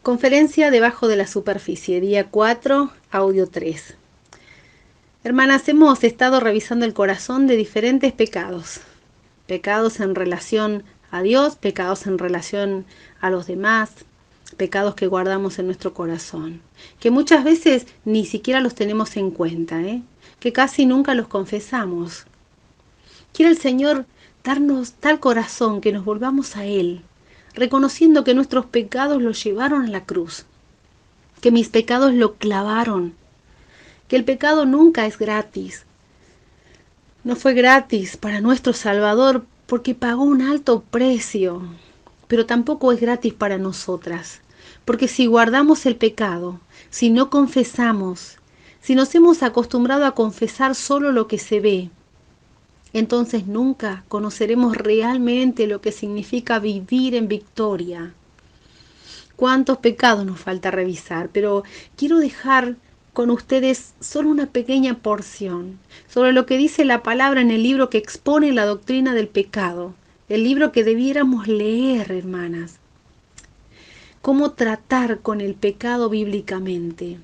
Conferencia debajo de la superficie, día 4, audio 3. Hermanas, hemos estado revisando el corazón de diferentes pecados. Pecados en relación a Dios, pecados en relación a los demás, pecados que guardamos en nuestro corazón, que muchas veces ni siquiera los tenemos en cuenta, que casi nunca los confesamos. Quiere el Señor darnos tal corazón que nos volvamos a Él, reconociendo que nuestros pecados los llevaron a la cruz, que mis pecados lo clavaron, que el pecado nunca es gratis. No fue gratis para nuestro Salvador porque pagó un alto precio, pero tampoco es gratis para nosotras, porque si guardamos el pecado, si no confesamos, si nos hemos acostumbrado a confesar solo lo que se ve, entonces nunca conoceremos realmente lo que significa vivir en victoria. Cuántos pecados nos falta revisar, pero quiero dejar con ustedes solo una pequeña porción sobre lo que dice la palabra en el libro que expone la doctrina del pecado, el libro que debiéramos leer, hermanas. Cómo tratar con el pecado bíblicamente.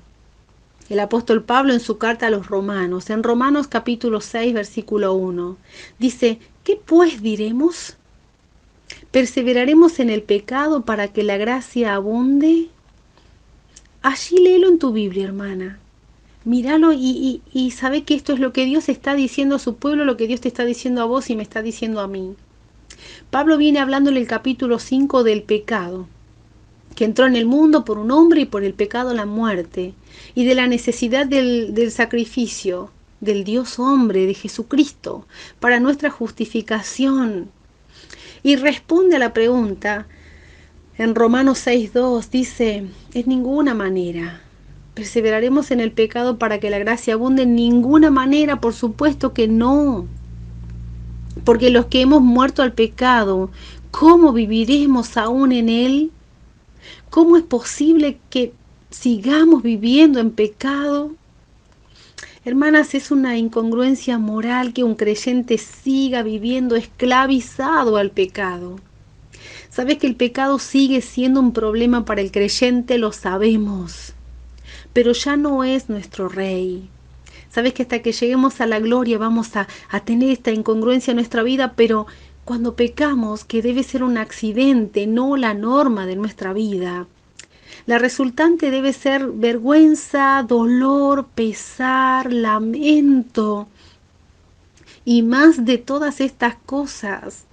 El apóstol Pablo en su carta a los Romanos, en Romanos capítulo 6, versículo 1, dice, ¿qué pues diremos? ¿Perseveraremos en el pecado para que la gracia abunde? Allí léelo en tu Biblia, hermana. Míralo y sabe que esto es lo que Dios está diciendo a su pueblo, lo que Dios te está diciendo a vos y me está diciendo a mí. Pablo viene hablando en el capítulo 5 del pecado, que entró en el mundo por un hombre y por el pecado la muerte, y de la necesidad del sacrificio del Dios hombre, de Jesucristo, para nuestra justificación. Y responde a la pregunta, en Romanos 6.2 dice, es ninguna manera. ¿Perseveraremos en el pecado para que la gracia abunde? En ninguna manera, por supuesto que no. Porque los que hemos muerto al pecado, ¿cómo viviremos aún en él? ¿Cómo es posible que sigamos viviendo en pecado? Hermanas, es una incongruencia moral que un creyente siga viviendo esclavizado al pecado. Sabes que el pecado sigue siendo un problema para el creyente, lo sabemos, pero ya no es nuestro rey. Sabes que hasta que lleguemos a la gloria vamos a tener esta incongruencia en nuestra vida, pero cuando pecamos, que debe ser un accidente, no la norma de nuestra vida, la resultante debe ser vergüenza, dolor, pesar, lamento y más de todas estas cosas.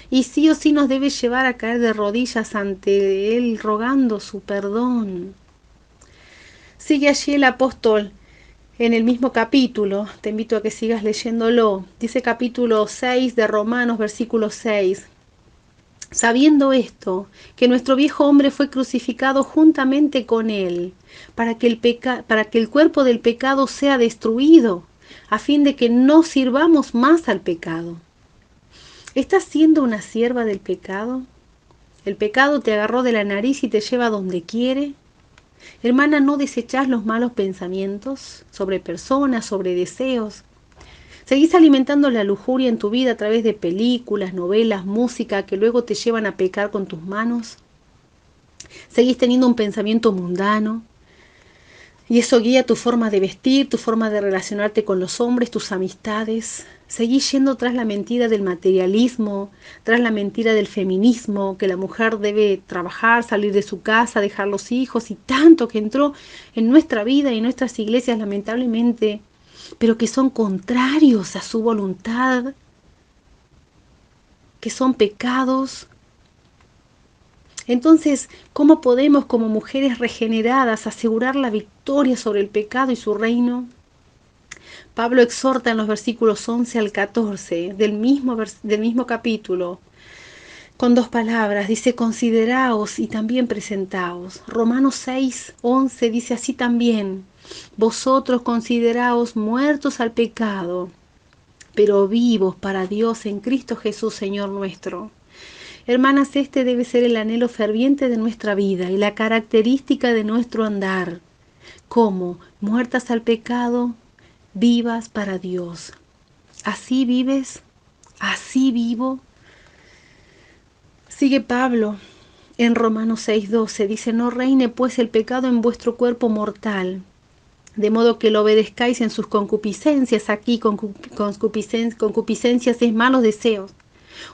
Y sí o sí nos debe llevar a caer de rodillas ante Él rogando su perdón. Sigue allí el apóstol en el mismo capítulo, te invito a que sigas leyéndolo, dice capítulo 6 de Romanos, versículo 6. Sabiendo esto, que nuestro viejo hombre fue crucificado juntamente con él, para que el cuerpo del pecado sea destruido, a fin de que no sirvamos más al pecado. ¿Estás siendo una sierva del pecado? ¿El pecado te agarró de la nariz y te lleva donde quiere? Hermana, ¿no desechás los malos pensamientos sobre personas, sobre deseos? ¿Seguís alimentando la lujuria en tu vida a través de películas, novelas, música que luego te llevan a pecar con tus manos? ¿Seguís teniendo un pensamiento mundano? Y eso guía tu forma de vestir, tu forma de relacionarte con los hombres, tus amistades. Seguís yendo tras la mentira del materialismo, tras la mentira del feminismo, que la mujer debe trabajar, salir de su casa, dejar los hijos y tanto que entró en nuestra vida y en nuestras iglesias lamentablemente, pero que son contrarios a su voluntad, que son pecados. Entonces, ¿cómo podemos como mujeres regeneradas asegurar la victoria sobre el pecado y su reino? Pablo exhorta en los versículos 11 al 14 del mismo capítulo con dos palabras, dice consideraos y también presentaos. Romanos 6:11 dice así también, vosotros consideraos muertos al pecado, pero vivos para Dios en Cristo Jesús Señor nuestro. Hermanas, este debe ser el anhelo ferviente de nuestra vida y la característica de nuestro andar, como muertas al pecado, vivas para Dios. ¿Así vives? ¿Así vivo? Sigue Pablo En Romanos 6:12 dice, no reine pues el pecado en vuestro cuerpo mortal, de modo que lo obedezcáis en sus concupiscencias. Aquí concupiscencias es malos deseos.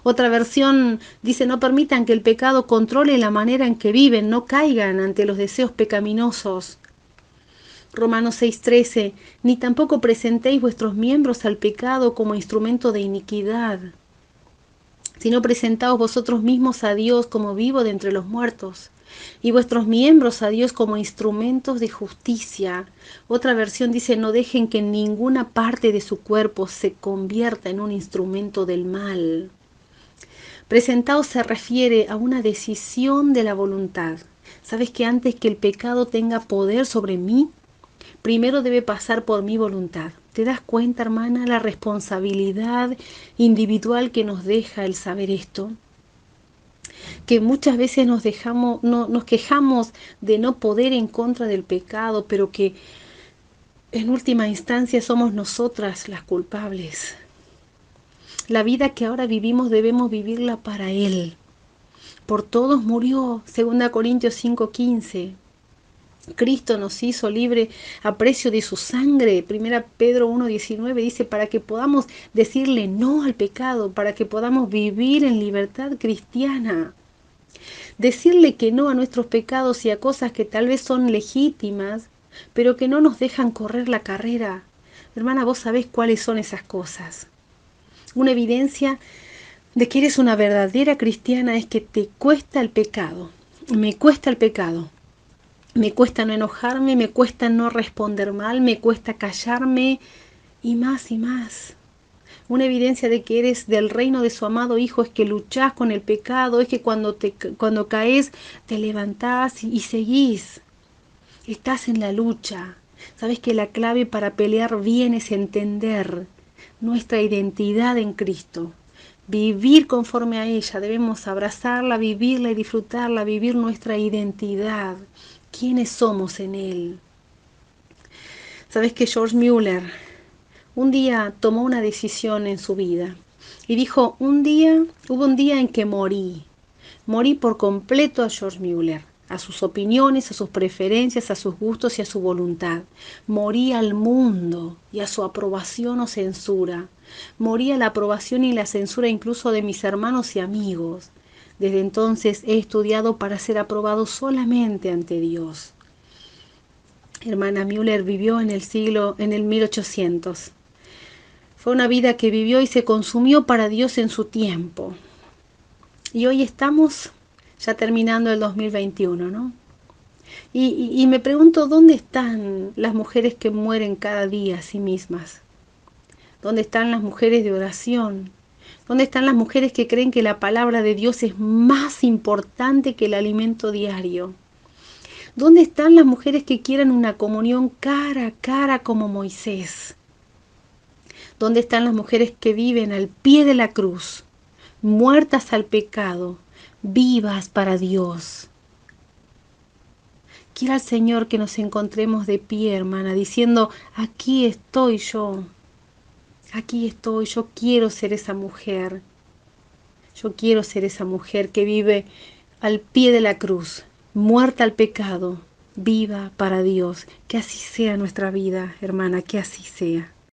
Otra versión dice, no permitan que el pecado controle la manera en que viven, no caigan ante los deseos pecaminosos. Romanos 6:13, ni tampoco presentéis vuestros miembros al pecado como instrumento de iniquidad, sino presentaos vosotros mismos a Dios como vivo de entre los muertos, y vuestros miembros a Dios como instrumentos de justicia. Otra versión dice, no dejen que ninguna parte de su cuerpo se convierta en un instrumento del mal. Presentaos se refiere a una decisión de la voluntad. ¿Sabes que antes que el pecado tenga poder sobre mí, primero debe pasar por mi voluntad? ¿Te das cuenta, hermana, la responsabilidad individual que nos deja el saber esto? Que muchas veces nos quejamos de no poder en contra del pecado, pero que en última instancia somos nosotras las culpables. La vida que ahora vivimos debemos vivirla para Él. Por todos murió, 2 Corintios 5:15. Cristo nos hizo libre a precio de su sangre. 1 Pedro 1:19 dice, para que podamos decirle no al pecado, para que podamos vivir en libertad cristiana. Decirle que no a nuestros pecados y a cosas que tal vez son legítimas, pero que no nos dejan correr la carrera. Hermana, vos sabés cuáles son esas cosas. Una evidencia de que eres una verdadera cristiana es que te cuesta el pecado. Me cuesta el pecado. Me cuesta no enojarme, me cuesta no responder mal, me cuesta callarme y más y más. Una evidencia de que eres del reino de su amado Hijo es que luchás con el pecado, es que cuando caes te levantás y seguís. Estás en la lucha. Sabes que la clave para pelear bien es entender nuestra identidad en Cristo. Vivir conforme a ella, debemos abrazarla, vivirla y disfrutarla, vivir nuestra identidad. ¿Quiénes somos en Él? Sabes que George Mueller un día tomó una decisión en su vida y dijo, hubo un día en que morí por completo a George Mueller, a sus opiniones, a sus preferencias, a sus gustos y a su voluntad. Morí al mundo y a su aprobación o censura. Morí a la aprobación y la censura incluso de mis hermanos y amigos. Desde entonces he estudiado para ser aprobado solamente ante Dios. Hermana Müller vivió en el 1800. Fue una vida que vivió y se consumió para Dios en su tiempo. Y hoy estamos ya terminando el 2021, ¿no? Y me pregunto, ¿dónde están las mujeres que mueren cada día a sí mismas? ¿Dónde están las mujeres de oración? ¿Dónde están las mujeres que creen que la palabra de Dios es más importante que el alimento diario? ¿Dónde están las mujeres que quieran una comunión cara a cara como Moisés? ¿Dónde están las mujeres que viven al pie de la cruz, muertas al pecado, vivas para Dios? Quiera el Señor que nos encontremos de pie, hermana, diciendo, aquí estoy yo quiero ser esa mujer. Yo quiero ser esa mujer que vive al pie de la cruz, muerta al pecado, viva para Dios. Que así sea nuestra vida, hermana, que así sea.